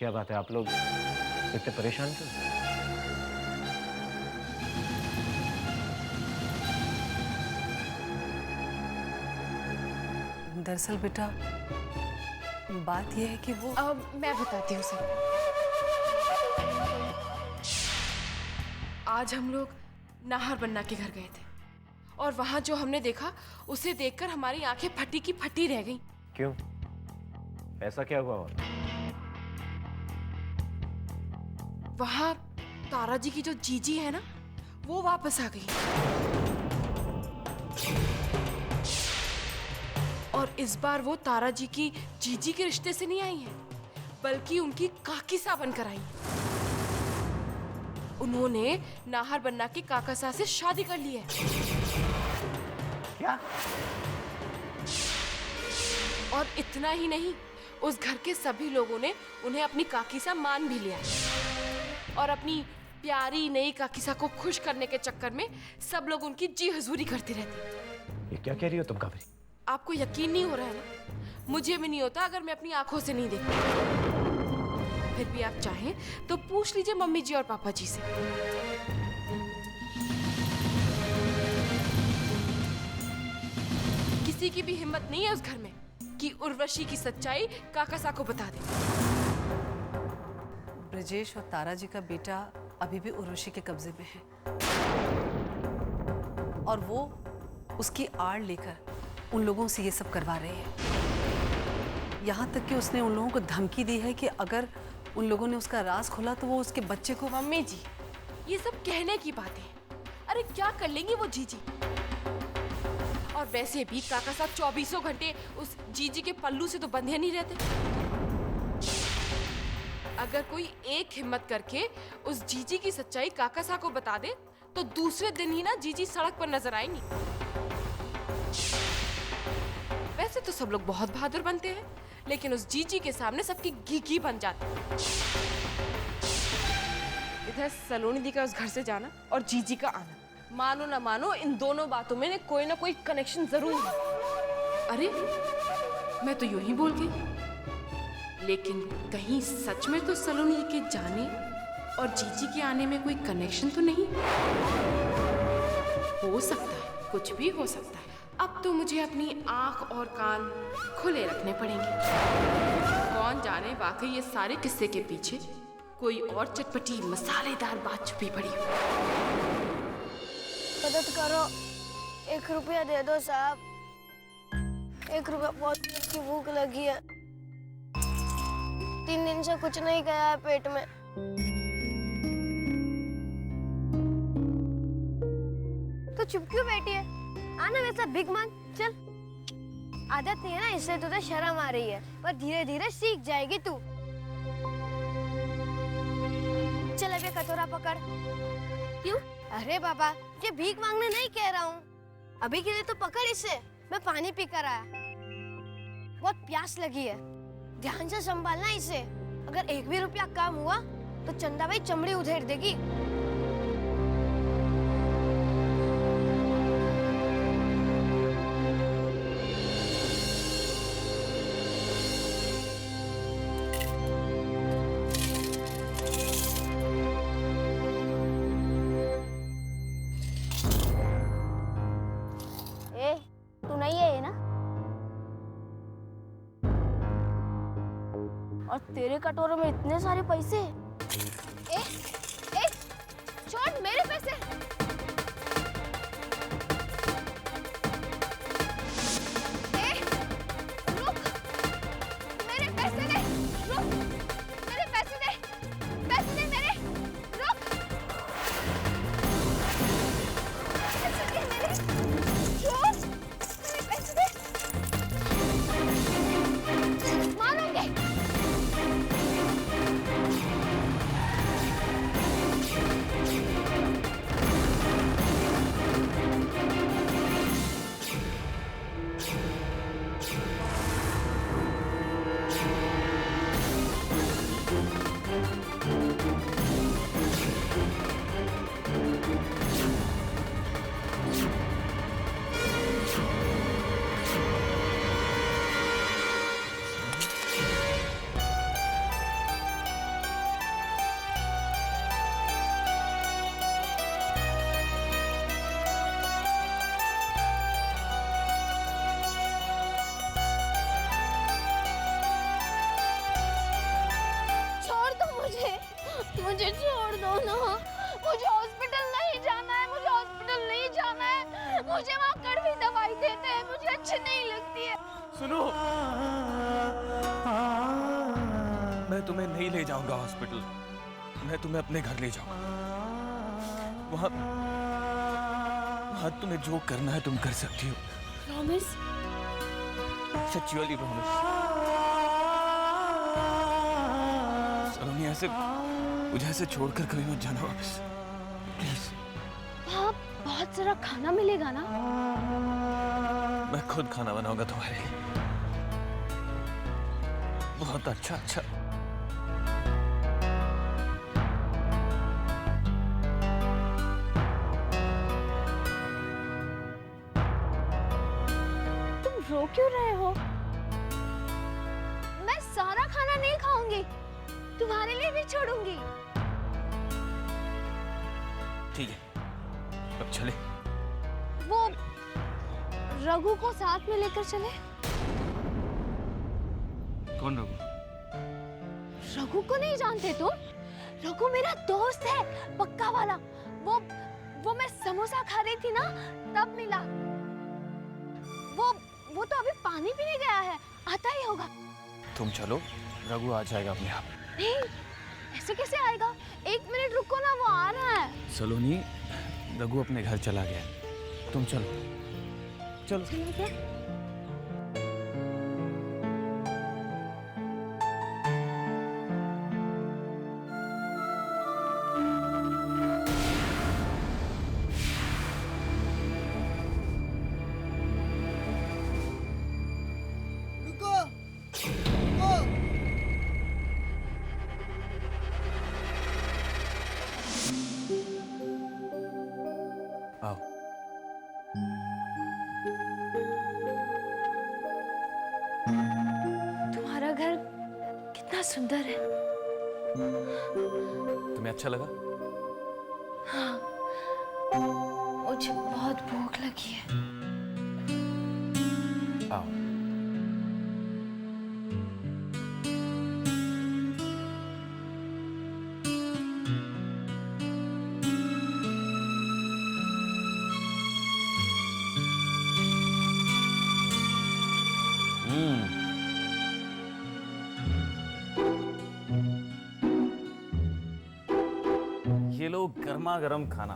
क्या बात है, आप लोग इतने परेशान क्यों? दरअसल बेटा बात यह है कि वो मैं बताती हूँ सर। आज हम लोग नाहर बन्ना के घर गए थे और वहां जो हमने देखा उसे देखकर हमारी आंखें फटी की फटी रह गईं। क्यों? ऐसा क्या हुआ? वहां तारा जी की जो जीजी है ना, वो वापस आ गई। और इस बार वो तारा जी की जीजी के रिश्ते से नहीं आई हैं, बल्कि उनकी काकी सा बनकर आई। उन्होंने नाहर बन्ना के काका सा से शादी कर ली है। क्या? और इतना ही नहीं, उस घर के सभी लोगों ने उन्हें अपनी काकी सा मान भी लिया और अपनी प्यारी नई काकी सा को खुश करने के चक्कर में सब लोग उनकी जी हजूरी करते रहते। ये क्या कह रही हो तुम काबरी? आपको यकीन नहीं हो रहा है ना? मुझे भी नहीं होता अगर मैं अपनी आंखों से नहीं देखती। फिर भी आप चाहें तो पूछ लीजिए मम्मी जी और पापा जी से। किसी की भी हिम्मत नहीं है उस घर में कि उर्वशी की सच्चाई काकासा को बता दे। ब्रजेश और तारा जी का बेटा अभी भी उर्वशी के कब्जे में है और वो उसकी आड़ लेकर उन लोगों से ये सब करवा रहे हैं। यहाँ तक कि उसने उन लोगों को धमकी दी है कि अगर उन लोगों ने उसका राज खोला तो वो उसके बच्चे को। मम्मी जी, ये सब कहने की बातें हैं। अरे क्या कर लेंगी वो जीजी? और वैसे भी काका साहब 24 घंटे उस जीजी के पल्लू से तो बंधे नहीं रहते। अगर कोई एक हिम्मत करके उस जीजी की सच्चाई काका साहब को बता दे तो दूसरे दिन ही ना जीजी सड़क पर नजर आएंगी। वैसे तो सब लोग बहुत बहादुर बनते हैं, लेकिन उस जीजी के सामने सबकी घी बन जाती है। इधर सलोनी दी का उस घर से जाना और जीजी का आना, मानो ना मानो इन दोनों बातों में कोई ना कोई कनेक्शन जरूर है। अरे मैं तो यूं ही बोल गई, लेकिन कहीं सच में तो सलोनी दी के जाने और जीजी के आने में कोई कनेक्शन तो नहीं? हो सकता है, कुछ भी हो सकता है। अब तो मुझे अपनी आंख और कान खुले रखने पड़ेंगे। कौन जाने वाकई ये सारे किस्से के पीछे कोई और चटपटी मसालेदार बात छुपी पड़ी हो। मदद करो, 1 रुपया दे दो साहब। 1 रुपया, बहुत की भूख लगी है। 3 दिन से कुछ नहीं गया है पेट में। तो चुप क्यों बैठी है? आना वैसा भीख मांग, चल। आदत नहीं है ना, इससे तुझे शर्म आ रही है, पर धीरे धीरे सीख जाएगी तू। चल अब ये कटोरा पकड़। क्यों? अरे बाबा, ये भीख मांगने नहीं कह रहा हूँ, अभी के लिए तो पकड़ इसे। मैं पानी पी कर आया, बहुत प्यास लगी है। ध्यान से संभालना इसे, अगर 1 भी रुपया कम हुआ तो चंदा भाई चमड़ी उधेड़ देगी। तू नहीं है ये ना? और तेरे कटोरे में इतने सारे पैसे। ए, ए, छोड़ मेरे पैसे। ए, रुक, मेरे पैसे दे, रुक, मेरे पैसे दे मेरे, रुक, पैसे दे मेरे, छोड़, मेरे पैसे दे, मारूंगी। मुझे छोड़ दो ना, मुझे हॉस्पिटल नहीं जाना है, मुझे हॉस्पिटल नहीं जाना है, मुझे वहाँ कड़वी दवाई देते हैं, मुझे अच्छी नहीं लगती है। सुनो, मैं तुम्हें नहीं ले जाऊंगा हॉस्पिटल, मैं तुम्हें अपने घर ले जाऊंगा। वहाँ तुम्हें जो करना है तुम कर सकती हो। प्रॉमिस? सच्ची प्रॉमिस। सलोनी, ऐसे मुझे ऐसे छोड़कर कभी मत जाना वापस, प्लीज। वहाँ बहुत सारा खाना मिलेगा ना? मैं खुद खाना बनाऊंगा तुम्हारे लिए, बहुत अच्छा अच्छा। तुम रो क्यों रहे हो? मैं सारा खाना नहीं खाऊंगी, तुम्हारे लिए भी छोड़ूंगी। ठीक है, अब चले। वो रघु को साथ में लेकर चले। कौन रघु? रघु को नहीं जानते तुम? रघु मेरा दोस्त है, पक्का वाला। वो मैं समोसा खा रही थी ना, तब मिला। वो तो अभी पानी पीने गया है, आता ही होगा। तुम चलो, रघु आ जाएगा अपने आप। नहीं, ऐसे कैसे आएगा? 1 मिनट रुको ना, वो आ रहा है। सलोनी, रघु अपने घर चला गया, तुम चलो चलो। चलो क्या? आओ। तुम्हारा घर कितना सुंदर है। तुम्हें अच्छा लगा? हाँ, मुझे बहुत भूख लगी है। आओ। ये लो गर्मा गर्म खाना।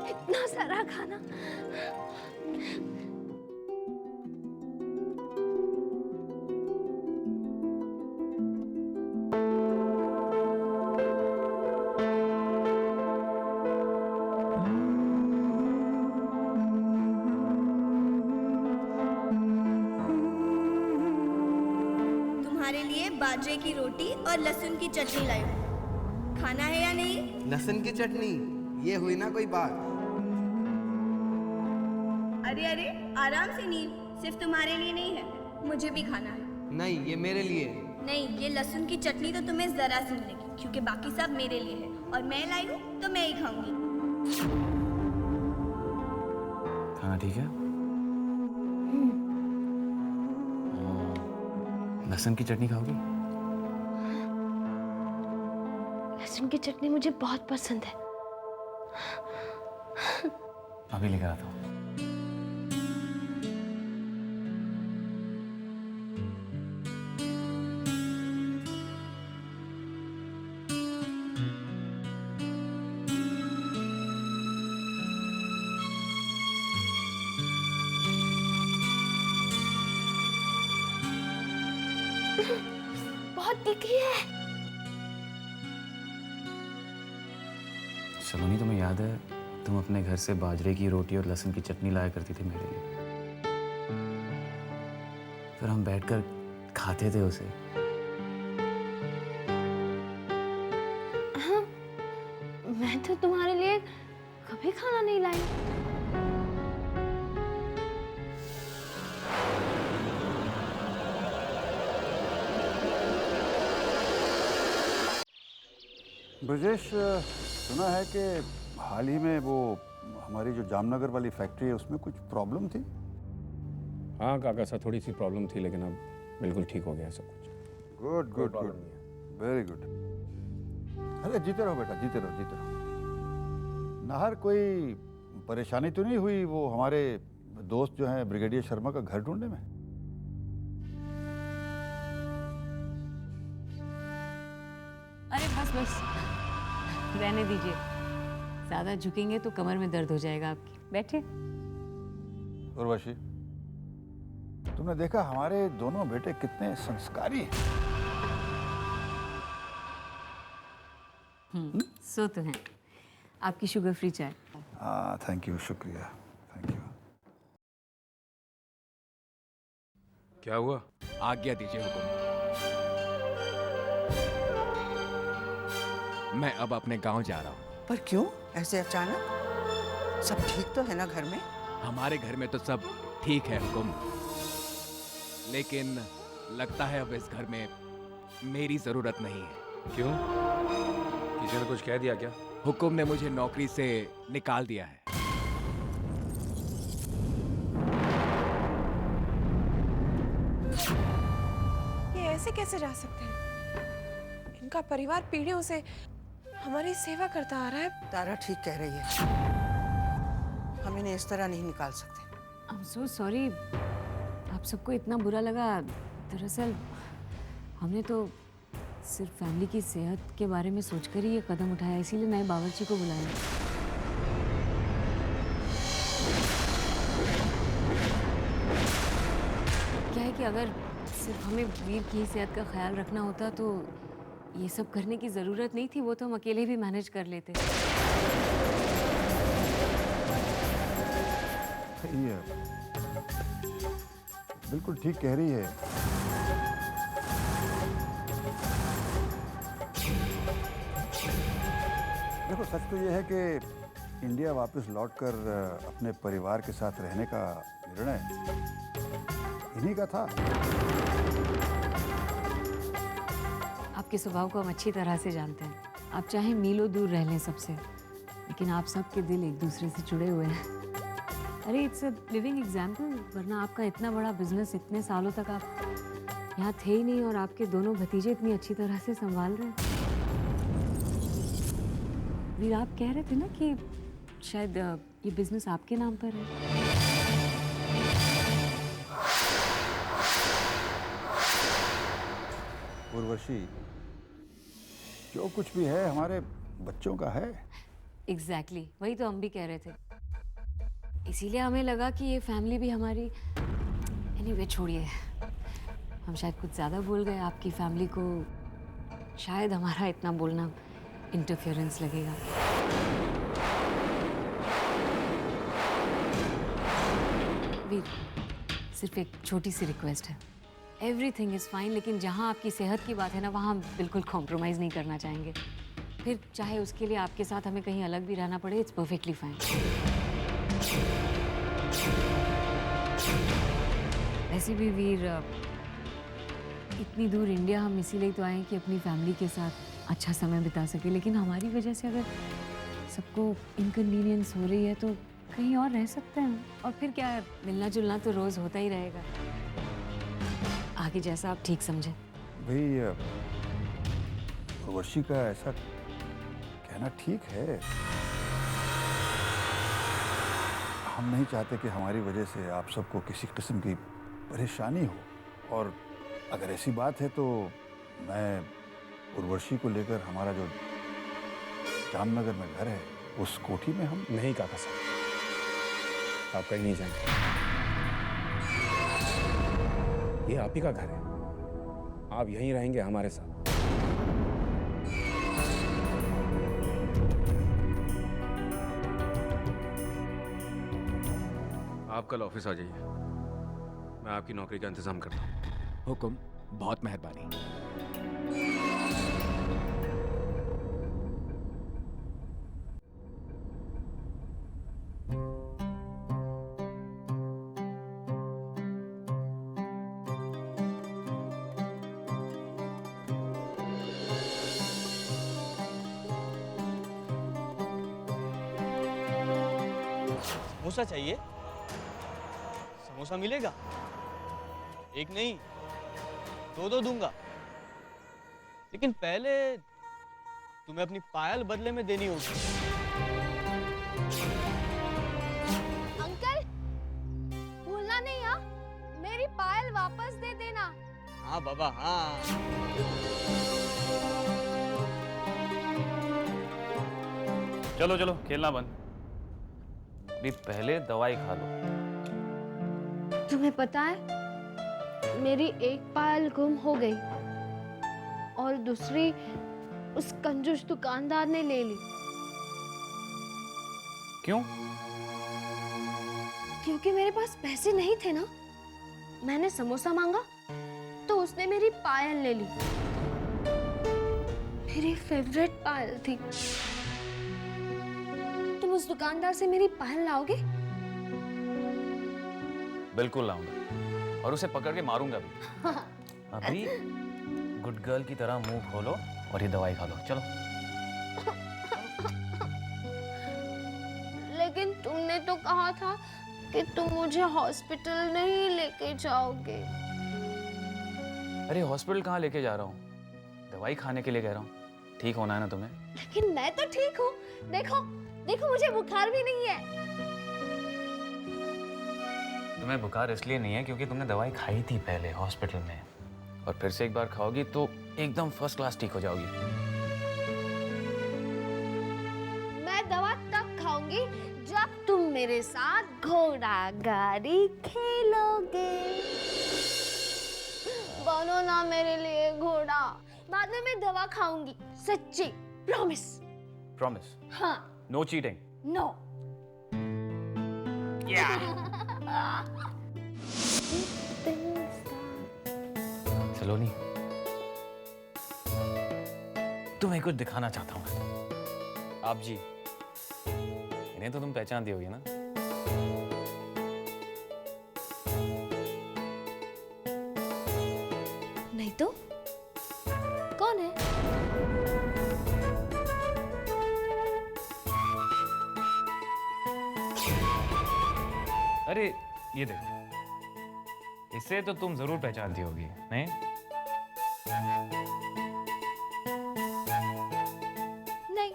इतना सारा खाना। तुम्हारे लिए बाजरे की रोटी और लहसुन की चटनी लाई हूँ। खाना है या नहीं? लहसुन की चटनी, ये हुई ना कोई बात। अरे अरे, आराम से नील, सिर्फ तुम्हारे लिए नहीं है, मुझे भी खाना है। नहीं, ये मेरे लिए। नहीं, ये लहसुन की चटनी तो तुम्हें जरा सी मिलेगी, क्योंकि बाकी सब मेरे लिए है और मैं लाई हूँ तो मैं ही खाऊंगी। खाना ठीक है? लहसुन की चटनी खाओगी? लहसुन की चटनी मुझे बहुत पसंद है। अभी लेकर आता हूँ। बहुत दिखी है। सलोनी, तुम्हें याद है तुम अपने घर से बाजरे की रोटी और लहसुन की चटनी लाया करती थी मेरे लिए? फिर हम बैठकर खाते थे उसे। हाँ, मैं तो तुम्हारे लिए कभी खाना नहीं लाई। ब्रजेश, सुना है कि हाल ही में वो हमारी जो जामनगर वाली फैक्ट्री है उसमें कुछ प्रॉब्लम थी। हाँ काका साहब, थोड़ी सी प्रॉब्लम थी, लेकिन अब बिल्कुल ठीक हो गया सब कुछ। Good good good. Very good. अरे जीते रहो बेटा, जीते रहो, जीते रहो। नाहर, कोई परेशानी तो नहीं हुई वो हमारे दोस्त जो हैं ब्रिगेडियर शर्मा का घर ढूंढने में? अरे बस बस रहने दीजिए, ज्यादा झुकेंगे तो कमर में दर्द हो जाएगा आपकी। बैठिए। उर्वशी, तुमने देखा हमारे दोनों बेटे कितने संस्कारी हैं। सो तो हैं। आपकी शुगर फ्री चाय। हाँ थैंक यू, शुक्रिया, थैंक यू। क्या हुआ? आज्ञा दीजिए हुकुम। मैं अब अपने गांव जा रहा हूँ। पर क्यों ऐसे अचानक? सब ठीक तो है ना घर में? हमारे घर में तो सब ठीक है हुकुम, लेकिन लगता है अब इस घर में मेरी जरूरत नहीं है। क्यों? किसी ने कुछ कह दिया क्या? हुकुम ने मुझे नौकरी से निकाल दिया है। ये ऐसे कैसे जा सकते हैं? इनका परिवार पीढ़ियों से हमारी सेवा करता आ रहा है। तारा ठीक कह रही है, हम इन्हें इस तरह नहीं निकाल सकते। आई एम सो सॉरी, आप सबको इतना बुरा लगा। दरअसल हमने तो सिर्फ फैमिली की सेहत के बारे में सोचकर ही ये कदम उठाया, इसीलिए नए बावर्ची को बुलाया। क्या है कि अगर सिर्फ हमें वीर की सेहत का ख्याल रखना होता तो ये सब करने की ज़रूरत नहीं थी, वो तो हम अकेले भी मैनेज कर लेते। ये बिल्कुल ठीक कह रही है। देखो सच तो ये है कि इंडिया वापस लौटकर अपने परिवार के साथ रहने का निर्णय इन्हीं का था। आपके स्वभाव को हम अच्छी तरह से जानते हैं। आप चाहे मीलों दूर रह लें सबसे, लेकिन आप सबके दिल एक दूसरे से जुड़े हुए हैं। अरे इट्स अ लिविंग एग्जाम्पल, वरना आपका इतना बड़ा बिजनेस इतने सालों तक आप यहाँ थे ही नहीं और आपके दोनों भतीजे इतनी अच्छी तरह से संभाल रहे हैं। वीर, आप कह रहे थे ना कि शायद ये बिजनेस आपके नाम पर है। उर्वशी, जो कुछ भी है हमारे बच्चों का है। एग्जैक्टली, वही तो हम भी कह रहे थे। इसीलिए हमें लगा कि ये फैमिली भी हमारी। एनीवे छोड़िए, हम शायद कुछ ज़्यादा बोल गए आपकी फैमिली को। शायद हमारा इतना बोलना इंटरफेरेंस लगेगा। वीर, सिर्फ एक छोटी सी रिक्वेस्ट है। एवरीथिंग इज़ फाइन, लेकिन जहाँ आपकी सेहत की बात है ना, वहाँ हम बिल्कुल कॉम्प्रोमाइज़ नहीं करना चाहेंगे। फिर चाहे उसके लिए आपके साथ हमें कहीं अलग भी रहना पड़े, इट्स परफेक्टली फाइन। वैसे भी वीर, इतनी दूर इंडिया हम इसीलिए तो आए कि अपनी फैमिली के साथ अच्छा समय बिता सके, लेकिन हमारी वजह से अगर सबको इनकन्वीनियंस हो रही है तो कहीं और रह सकते हैं। और फिर क्या है, मिलना जुलना तो रोज़ होता ही रहेगा। आगे जैसा आप ठीक समझें। भाई उर्वशी का ऐसा कहना ठीक है। हम नहीं चाहते कि हमारी वजह से आप सबको किसी किस्म की परेशानी हो, और अगर ऐसी बात है तो मैं उर्वशी को लेकर हमारा जो जामनगर में घर है उस कोठी में हम। नहीं काका साहब, आप कहीं नहीं जाएंगे। ये आप ही का घर है, आप यहीं रहेंगे हमारे साथ। आप कल ऑफिस आ जाइए, मैं आपकी नौकरी का इंतजाम करता हूँ। हुकुम, बहुत मेहरबानी। समोसा चाहिए? समोसा मिलेगा? एक नहीं, दो दूंगा। लेकिन पहले तुम्हें अपनी पायल बदले में देनी होगी। अंकल भूलना नहीं, हाँ मेरी पायल वापस दे देना। हाँ बाबा हाँ। चलो चलो खेलना बंद, अभी पहले दवाई खा लो। तुम्हें पता है मेरी एक पायल गुम हो गई और दूसरी उस कंजूस दुकानदार ने ले ली। क्यों? क्योंकि मेरे पास पैसे नहीं थे ना। मैंने समोसा मांगा तो उसने मेरी पायल ले ली, मेरी फेवरेट पायल थी। तुम उस दुकानदार से मेरी पायल लाओगे? बिल्कुल लाऊंगा और उसे पकड़ के मारूंगा भी। अभी गुड गर्ल की तरह मुंह खोलो और ये दवाई खा लो। चलो। लेकिन तुमने तो कहा था कि तुम मुझे हॉस्पिटल नहीं लेके जाओगे। अरे हॉस्पिटल कहाँ लेके जा रहा हूँ, दवाई खाने के लिए कह रहा हूँ। ठीक होना है ना तुम्हें? लेकिन मैं तो ठीक हूँ। देखो देखो मुझे बुखार भी नहीं है। तुम्हें बुखार इसलिए नहीं है क्योंकि तुमने दवाई खाई थी पहले हॉस्पिटल में, और फिर से एक बार खाओगी तो एकदम फर्स्ट क्लास ठीक हो जाओगी। मैं दवा तब खाऊंगी जब तुम मेरे साथ घोड़ा गाड़ी खेलोगे। बनो ना मेरे लिए घोड़ा। बाद में मैं दवा खाऊंगी, सच्ची, प्रॉमिस। प्रॉमिस? हाँ। No cheating? नो। सलोनी, तुम्हें कुछ दिखाना चाहता हूँ। आप जी, इन्हें तो तुम पहचानती होगी ना? नहीं तो कौन है? अरे ये देखो, इसे तो तुम जरूर पहचानती होगी, नहीं? नहीं।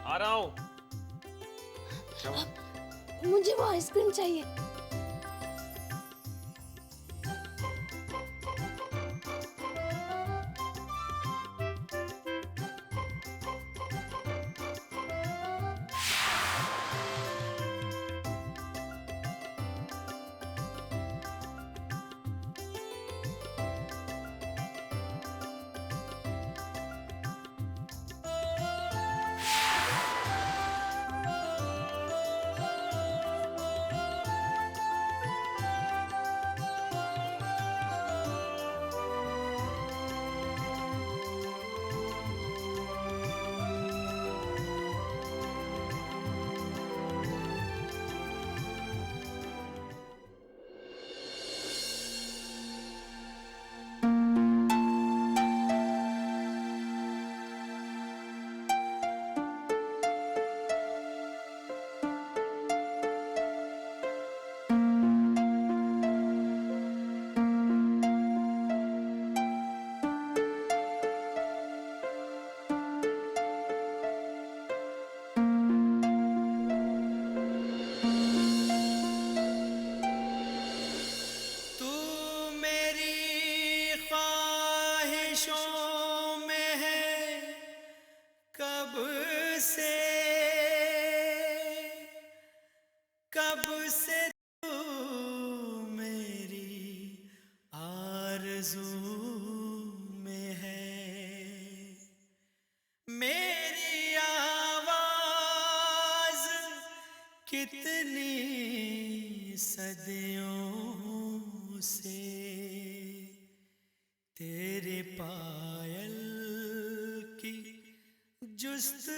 आ रहा हूँ। मुझे वो आइसक्रीम चाहिए। कब से तू मेरी आरज़ू में है, मेरी आवाज़ कितनी सदियों से तेरे पायल जुस्त